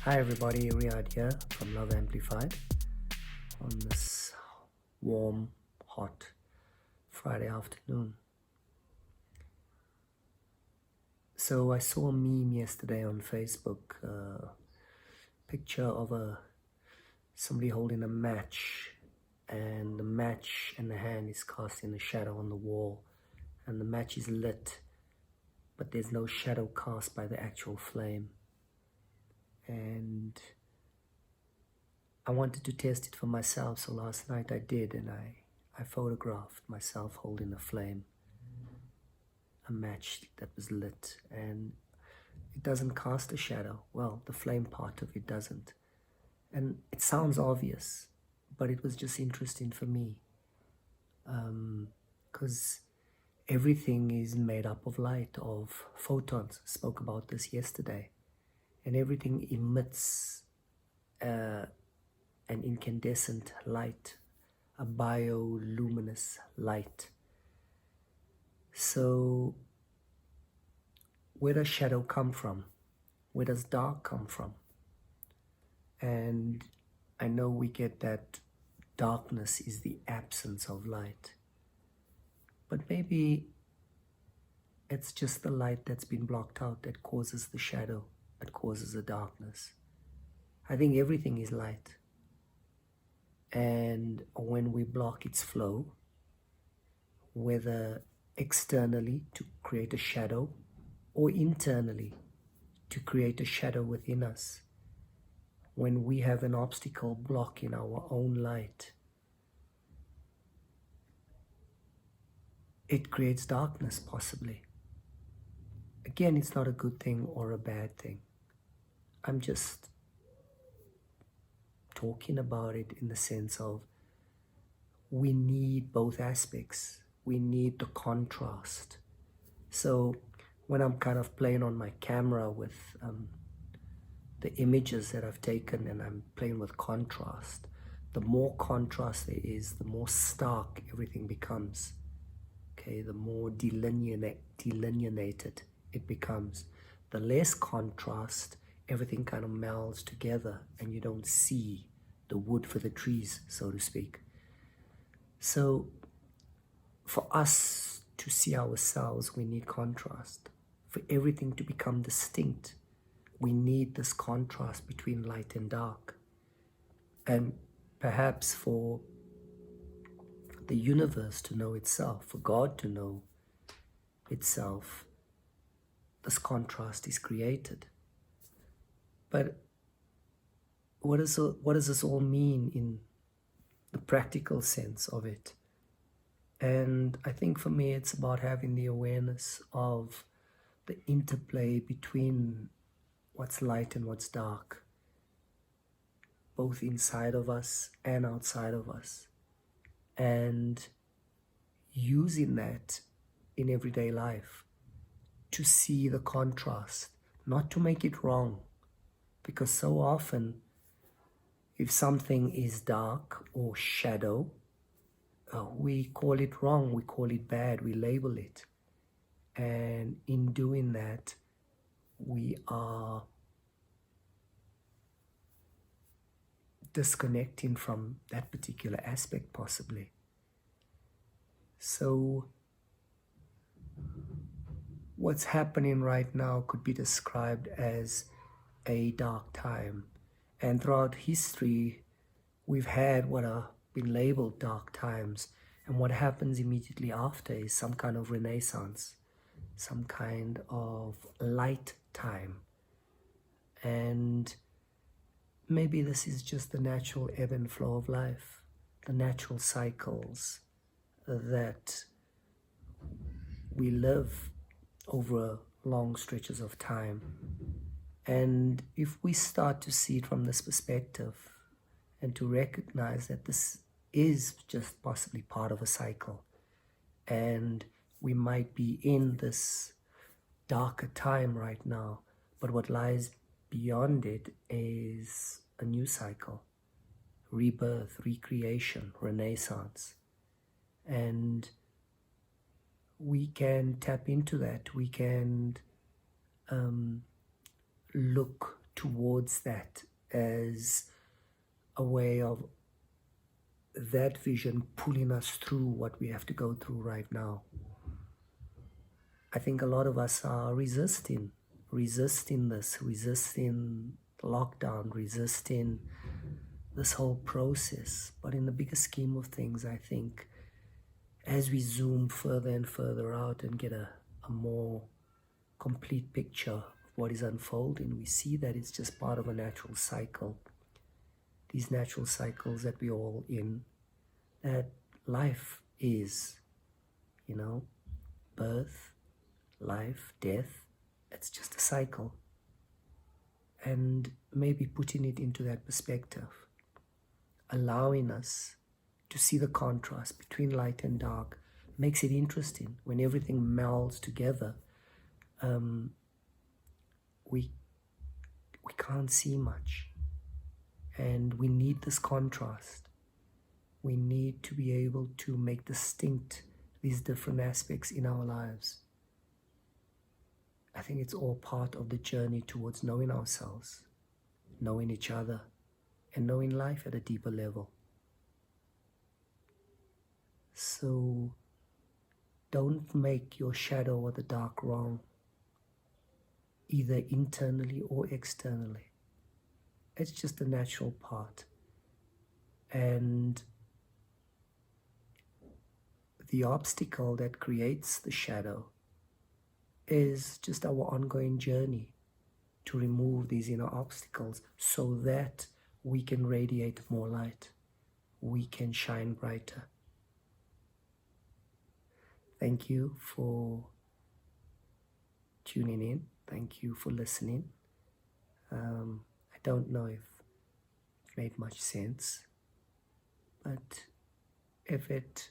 Hi everybody, Riyad here from Love Amplified on this warm, hot Friday afternoon. So I saw a meme yesterday on Facebook, a picture of somebody holding a match, and the match in the hand is casting a shadow on the wall, and the match is lit, but there's no shadow cast by the actual flame. And I wanted to test it for myself, so last night I did, and I photographed myself holding a flame, a match that was lit, and it doesn't cast a shadow. Well, the flame part of it doesn't. And it sounds obvious, but it was just interesting for me, because everything is made up of light, of photons. I spoke about this yesterday. And everything emits an incandescent light, a bioluminescent light. So where does shadow come from? Where does dark come from? And I know we get that darkness is the absence of light. But maybe it's just the light that's been blocked out that causes the shadow, that causes the darkness. I think everything is light. And when we block its flow, whether externally to create a shadow or internally to create a shadow within us, when we have an obstacle blocking our own light, it creates darkness possibly. Again, it's not a good thing or a bad thing. I'm just talking about it in the sense of we need both aspects. We need the contrast. So when I'm kind of playing on my camera with the images that I've taken and I'm playing with contrast, the more contrast there is, the more stark everything becomes. Okay, the more delineated it becomes. The less contrast, everything kind of melds together and you don't see the wood for the trees, so to speak. So for us to see ourselves, we need contrast. For everything to become distinct, we need this contrast between light and dark. And perhaps for the universe to know itself, for God to know itself, this contrast is created. But what does this all mean in the practical sense of it? And I think for me, it's about having the awareness of the interplay between what's light and what's dark, both inside of us and outside of us, and using that in everyday life to see the contrast, not to make it wrong, because so often if something is dark or shadow, we call it wrong, we call it bad, we label it. And in doing that, we are disconnecting from that particular aspect possibly. So what's happening right now could be described as a dark time. And throughout history, we've had what are been labeled dark times. And what happens immediately after is some kind of renaissance, some kind of light time. And maybe this is just the natural ebb and flow of life, the natural cycles that we live over long stretches of time. And if we start to see it from this perspective and to recognize that this is just possibly part of a cycle, and we might be in this darker time right now, but what lies beyond it is a new cycle, rebirth, recreation, renaissance. And we can tap into that. We can look towards that as a way of that vision pulling us through what we have to go through right now. I think a lot of us are resisting this, resisting lockdown, resisting this whole process. But in the bigger scheme of things, I think as we zoom further and further out and get a more complete picture of what is unfolding, we see that it's just part of a natural cycle. These natural cycles that we're all in, that life is, birth, life, death, it's just a cycle. And maybe putting it into that perspective, allowing us to see the contrast between light and dark, makes it interesting. When everything melds together, we can't see much. And we need this contrast. We need to be able to make distinct these different aspects in our lives. I think it's all part of the journey towards knowing ourselves, knowing each other, and knowing life at a deeper level. So don't make your shadow or the dark wrong, either internally or externally. It's just a natural part. And the obstacle that creates the shadow is just our ongoing journey to remove these inner obstacles so that we can radiate more light, we can shine brighter. Thank you for tuning in. Thank you for listening. I don't know if it made much sense, but if it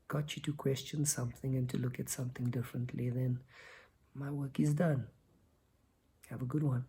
got you to question something and to look at something differently, then my work is done. Have a good one.